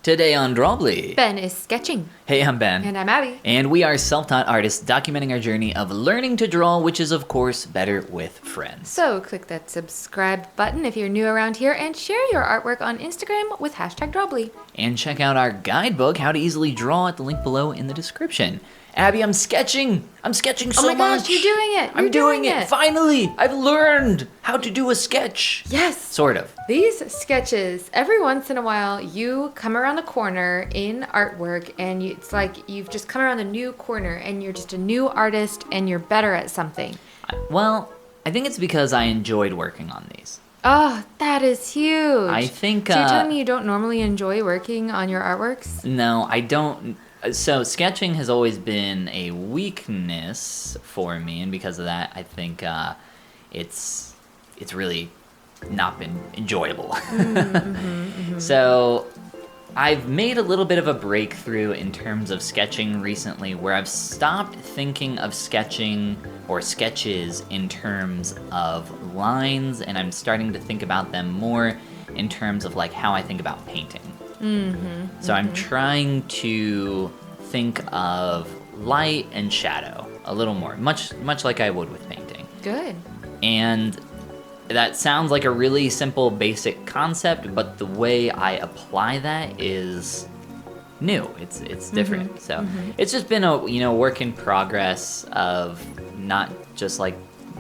Today on Drawbli. Ben is sketching. Hey, I'm Ben. And I'm Abby. And we are self-taught artists documenting our journey of learning to draw, which is, of course, better with friends. So click that subscribe button if you're new around here and share your artwork on Instagram with #Drawbli. And check out our guidebook, How to Easily Draw, at the link below in the description. Abby, I'm sketching. I'm sketching so much. Oh my gosh, you're doing it. I'm doing it. Finally, I've learned how to do a sketch. Yes. Sort of. These sketches, every once in a while, you come around the corner in artwork and it's like you've just come around a new corner and you're just a new artist and you're better at something. Well, I think it's because I enjoyed working on these. Oh, that is huge. I think... So you're telling me you don't normally enjoy working on your artworks? No, I don't... So sketching has always been a weakness for me, and because of that, I think it's really not been enjoyable. So I've made a little bit of a breakthrough in terms of sketching recently, where I've stopped thinking of sketching or sketches in terms of lines, and I'm starting to think about them more in terms of like how I think about painting. So I'm trying to think of light and shadow a little more, much like I would with painting. Good. And that sounds like a really simple, basic concept, but the way I apply that is new. It's different. So it's just been a work in progress of not just like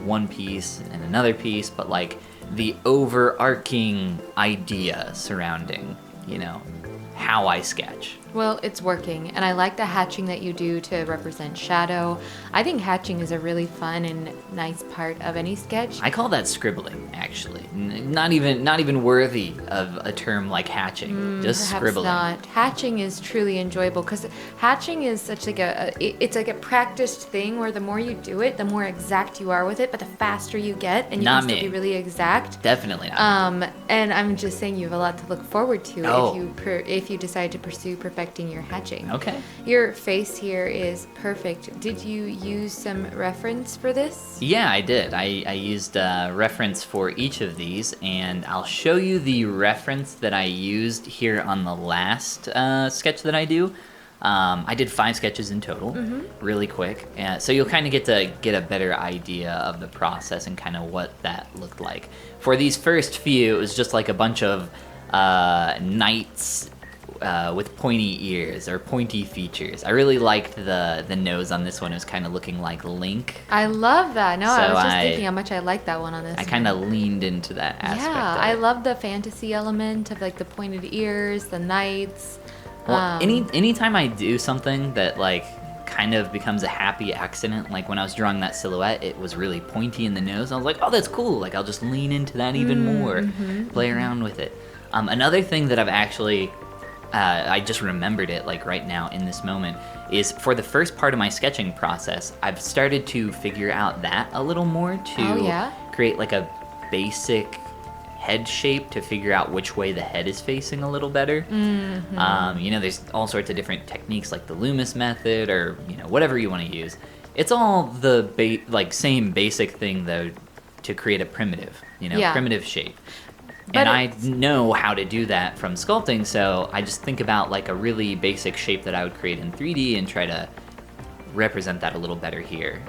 one piece and another piece, but like the overarching idea surrounding, how I sketch. Well, it's working, and I like the hatching that you do to represent shadow. I think hatching is a really fun and nice part of any sketch. I call that scribbling, actually. Not even worthy of a term like hatching. Just Perhaps scribbling. not. Hatching is truly enjoyable because hatching is such like it's like a practiced thing where the more you do it, the more exact you are with it, but the faster you get, and you Not can still me. be really exact. Definitely not. And I'm just saying you have a lot to look forward to Oh. if you decide to pursue perfecting your hatching. Okay. Your face here is perfect. Did you use some reference for this? Yeah, I did. I used a reference for each of these, and I'll show you the reference that I used here on the last sketch that I do. I did 5 sketches in total, really quick. So you'll kind of get a better idea of the process and kind of what that looked like. For these first few, it was just like a bunch of knights with pointy ears or pointy features. I really liked the nose on this one. It was kind of looking like Link. I love that. No, So I was just thinking how much I like that one on this. I kind of leaned into that aspect. Yeah, of I it. love the fantasy element of like the pointed ears, the knights. Well, anytime I do something that like kind of becomes a happy accident, like when I was drawing that silhouette, it was really pointy in the nose. I was like, oh, that's cool. Like I'll just lean into that even more, play around with it. Another thing that I've actually I just remembered it like right now in this moment is for the first part of my sketching process, I've started to figure out that a little more to create like a basic head shape to figure out which way the head is facing a little better. There's all sorts of different techniques like the Loomis method or whatever you want to use. It's all the same basic thing though to create a primitive primitive shape. But and I know how to do that from sculpting, so I just think about like a really basic shape that I would create in 3D and try to represent that a little better here.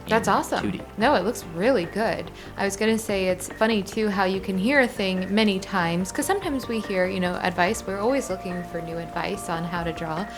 That's awesome. 2D. No, it looks really good. I was going to say it's funny too how you can hear a thing many times because sometimes we hear, advice. We're always looking for new advice on how to draw.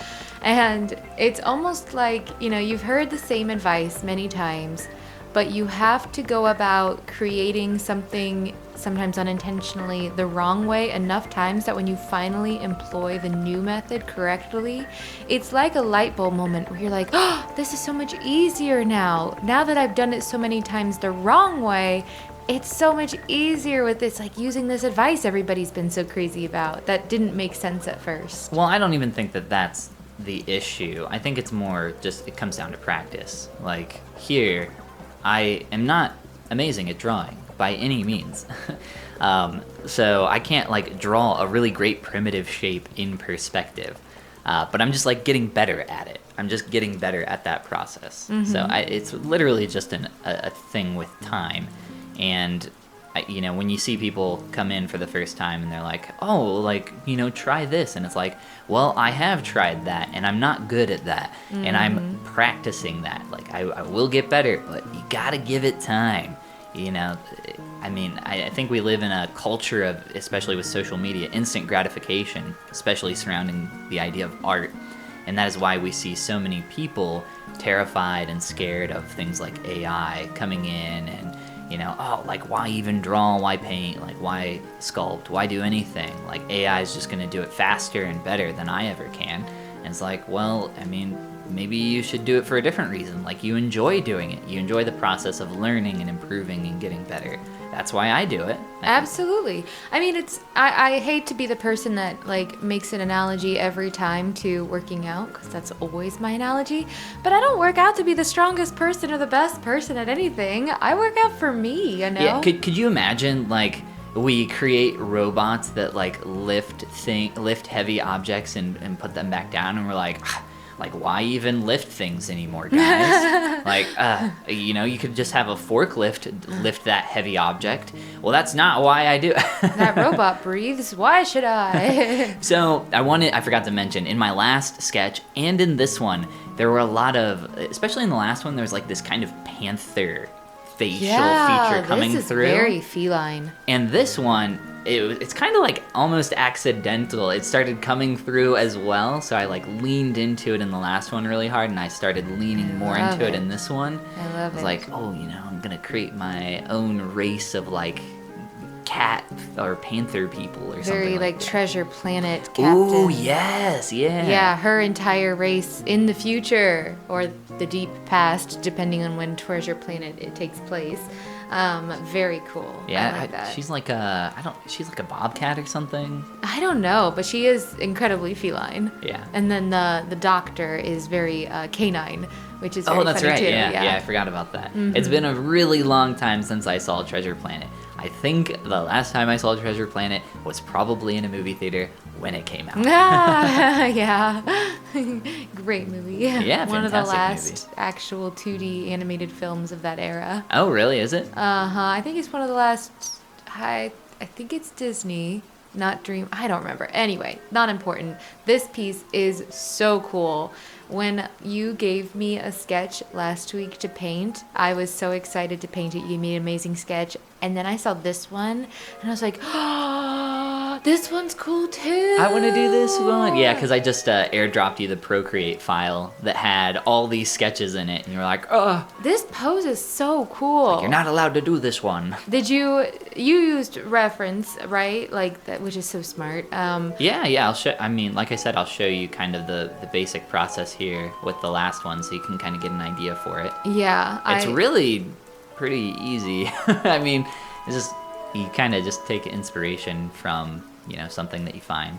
And it's almost like, you've heard the same advice many times, but you have to go about creating something sometimes unintentionally the wrong way enough times that when you finally employ the new method correctly, it's like a light bulb moment where you're like, oh, this is so much easier now. Now that I've done it so many times the wrong way, it's so much easier with this, like using this advice everybody's been so crazy about that didn't make sense at first. Well, I don't even think that that's the issue. I think it's more just it comes down to practice. Like here, I am not amazing at drawing by any means. So I can't like draw a really great primitive shape in perspective. But I'm just like getting better at it. I'm just getting better at that process. So it's literally just a thing with time. And when you see people come in for the first time and they're like, oh, like, try this. And it's like, well, I have tried that and I'm not good at that. And I'm practicing that. Like, I will get better, but you gotta give it time. I think we live in a culture of, especially with social media, instant gratification, especially surrounding the idea of art. And that is why we see so many people terrified and scared of things like AI coming in and, like, why even draw? Why paint? Like, why sculpt? Why do anything? Like, AI is just going to do it faster and better than I ever can. And it's like, well, maybe you should do it for a different reason. Like, you enjoy doing it. You enjoy the process of learning and improving and getting better. That's why I do it. Absolutely. I hate to be the person that, like, makes an analogy every time to working out, because that's always my analogy. But I don't work out to be the strongest person or the best person at anything. I work out for me, Yeah, could you imagine, like, we create robots that, like, lift heavy objects and put them back down, and we're like, why even lift things anymore, guys? Like, you could just have a forklift lift that heavy object. Well, that's not why I do it. That robot breathes. Why should I? So I forgot to mention, in my last sketch and in this one, there were a lot of, especially in the last one, there was like this kind of panther facial feature coming this is through. Very feline. And this one, it's kind of like almost accidental. It started coming through as well, so I like leaned into it in the last one really hard, and I started leaning more into it in this one. I was like, oh, I'm gonna create my own race of like cat or panther people or something. Very like that. Treasure Planet captain. Ooh, yes, yeah. Yeah, her entire race in the future or the deep past, depending on when Treasure Planet it takes place. Very cool. Yeah, I like that. She's like she's like a bobcat or something. I don't know, but she is incredibly feline. Yeah. And then the doctor is very canine, which is very that's funny right. too. Yeah, I forgot about that. It's been a really long time since I saw Treasure Planet. I think the last time I saw Treasure Planet was probably in a movie theater when it came out. Yeah. Great movie. Yeah, One of the fantastic last actual 2D animated films of that era. Oh, really? Is it? Uh-huh. I think it's one of the last... I think it's Disney, not Dream... I don't remember. Anyway, not important. This piece is so cool. When you gave me a sketch last week to paint, I was so excited to paint it. You made an amazing sketch. And then I saw this one, and I was like, oh, this one's cool too. I want to do this one. Yeah, because I just airdropped you the Procreate file that had all these sketches in it, and you were like, oh. This pose is so cool. Like, you're not allowed to do this one. Did you used reference, right? Like that, which is so smart. Yeah, I'll show. Like I said, I'll show you kind of the basic process here with the last one, so you can kind of get an idea for it. Yeah, it's really pretty easy. It's just you kind of just take inspiration from something that you find.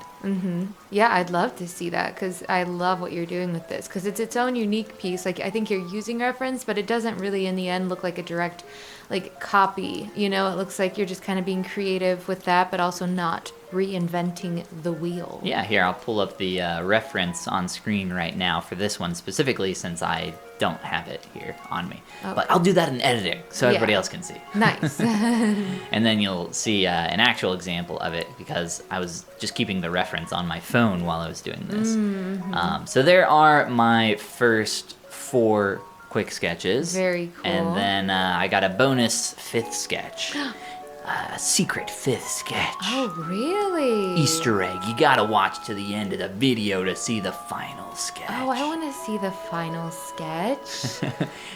Yeah, I'd love to see that because I love what you're doing with this because it's its own unique piece. Like I think you're using reference, but it doesn't really in the end look like a direct like copy. It looks like you're just kind of being creative with that, but also not reinventing the wheel. Yeah, here I'll pull up the reference on screen right now for this one specifically since I don't have it here on me. Okay. But I'll do that in editing so everybody else can see. Nice. And then you'll see an actual example of it because I was just keeping the reference on my phone while I was doing this. So there are my first 4 quick sketches. Very cool. And then I got a bonus 5th sketch. A secret 5th sketch. Oh, really? Easter egg. You gotta watch to the end of the video to see the final sketch. Oh, I want to see the final sketch.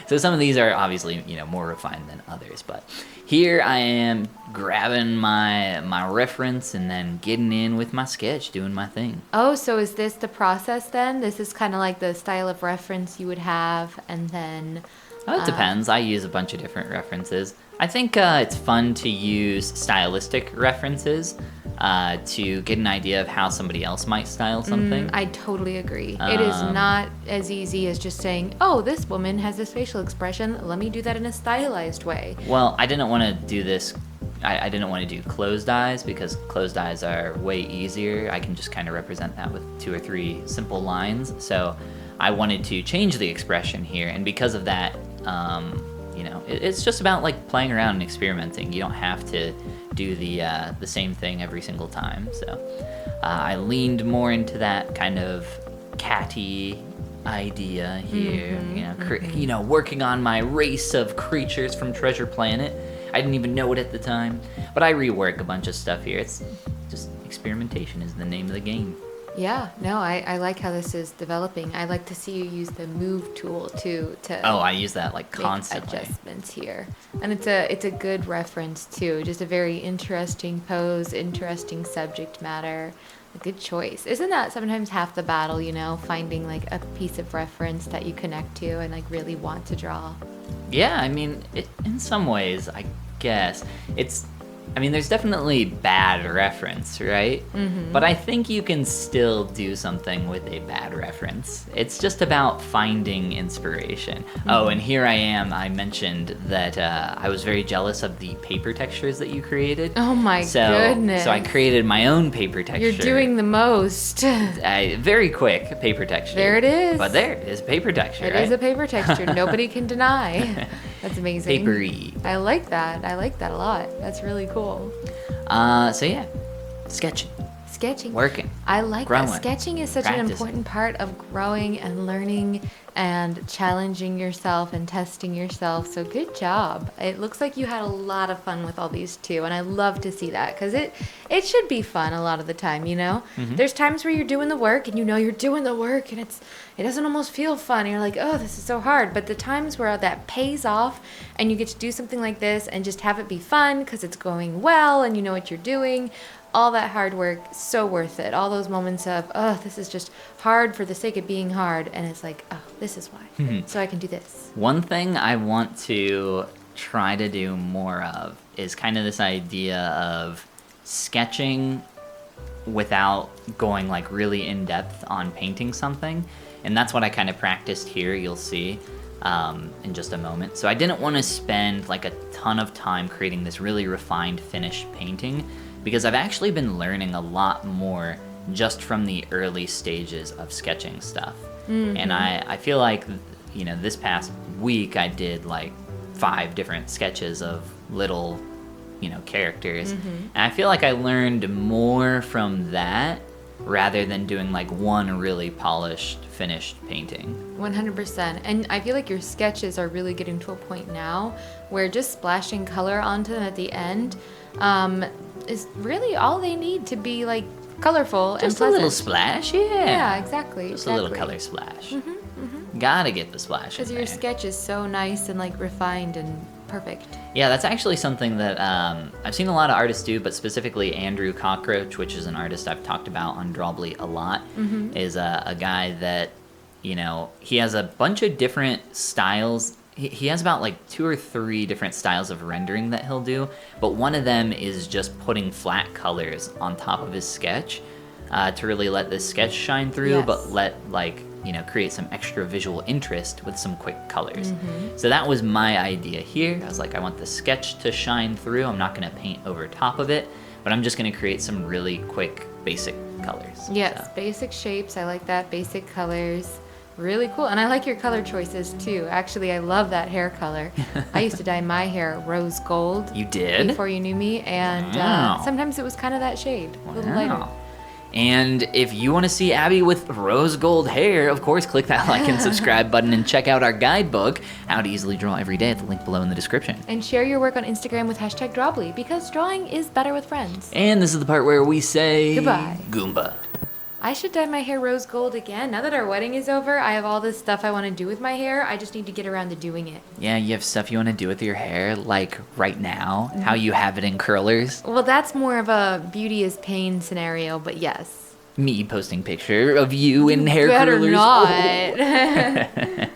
So some of these are obviously, more refined than others, but here I am grabbing my reference and then getting in with my sketch, doing my thing. Oh, so is this the process then? This is kind of like the style of reference you would have, and then... Oh, it depends. I use a bunch of different references. I think it's fun to use stylistic references to get an idea of how somebody else might style something. I totally agree. It is not as easy as just saying, oh, this woman has this facial expression. Let me do that in a stylized way. Well, I didn't want to do this. I didn't want to do closed eyes because closed eyes are way easier. I can just kind of represent that with 2 or 3 simple lines. So I wanted to change the expression here. And because of that, it's just about like playing around and experimenting. You don't have to do the same thing every single time. So I leaned more into that kind of catty idea here. Working on my race of creatures from Treasure Planet. I didn't even know it at the time, but I rework a bunch of stuff here. It's just experimentation is the name of the game. Yeah, no, I like how this is developing. I like to see you use the move tool too to I use that like constantly. Adjustments here, and it's a good reference too. Just a very interesting pose, interesting subject matter. A good choice. Isn't that sometimes half the battle? Finding like a piece of reference that you connect to and like really want to draw. Yeah, I mean, in some ways, I guess there's definitely bad reference, right? Mm-hmm. But I think you can still do something with a bad reference. It's just about finding inspiration. Mm-hmm. Oh, and here I am. I mentioned that I was very jealous of the paper textures that you created. Oh my goodness. So I created my own paper texture. You're doing the most. Very quick paper texture. There it is. But there it is, paper texture, It is a paper texture. Nobody can deny. That's amazing. Papery. I like that. I like that a lot. That's really cool. So yeah, sketching. Working. I like growing, that. Sketching is such an important part of growing and learning and challenging yourself and testing yourself. So good job. It looks like you had a lot of fun with all these too, and I love to see that because it should be fun a lot of the time, Mm-hmm. There's times where you're doing the work and you're doing the work and it doesn't almost feel fun. You're like, oh, this is so hard. But the times where that pays off and you get to do something like this and just have it be fun because it's going well and you know what you're doing, all that hard work, so worth it. All those moments of, oh, this is just hard for the sake of being hard. And it's like, oh, this is why. Mm-hmm. So I can do this. One thing I want to try to do more of is kind of this idea of sketching without going like really in depth on painting something. And that's what I kind of practiced here, you'll see in just a moment. So I didn't want to spend like a ton of time creating this really refined finished painting, because I've actually been learning a lot more just from the early stages of sketching stuff. Mm-hmm. And I feel like, this past week I did like 5 different sketches of little, characters. Mm-hmm. And I feel like I learned more from that rather than doing like one really polished, finished painting. 100%. And I feel like your sketches are really getting to a point now where just splashing color onto them at the end is really all they need to be like colorful just and pleasant. A little splash, yeah. Yeah, exactly. Just a little color splash. Mm-hmm, mm-hmm. Gotta get the splash in there. Because your sketch is so nice and like refined and perfect. Yeah, that's actually something that I've seen a lot of artists do, but specifically Andrew Cockroach, which is an artist I've talked about on Drawbli a lot, mm-hmm. is a guy that, he has a bunch of different styles. He has about like 2 or 3 different styles of rendering that he'll do, but one of them is just putting flat colors on top of his sketch to really let this sketch shine through, yes. But let create some extra visual interest with some quick colors. Mm-hmm. So that was my idea here. I was like, I want the sketch to shine through. I'm not going to paint over top of it, but I'm just going to create some really quick basic colors. Yes, so. Basic shapes. I like that. Basic colors. Really cool. And I like your color choices too. Actually, I love that hair color. I used to dye my hair rose gold. You did? Before you knew me. And wow. Sometimes it was kind of that shade. Wow. A little lighter. And if you want to see Abby with rose gold hair, of course, click that like and subscribe button and check out our guidebook, How to Easily Draw Every Day, at the link below in the description. And share your work on Instagram with #Drawbli, because drawing is better with friends. And this is the part where we say... Goodbye. Goomba. I should dye my hair rose gold again. Now that our wedding is over, I have all this stuff I want to do with my hair. I just need to get around to doing it. Yeah, you have stuff you want to do with your hair, like right now, how you have it in curlers. Well, that's more of a beauty is pain scenario, but yes. Me posting picture of you in hair curlers. Better not.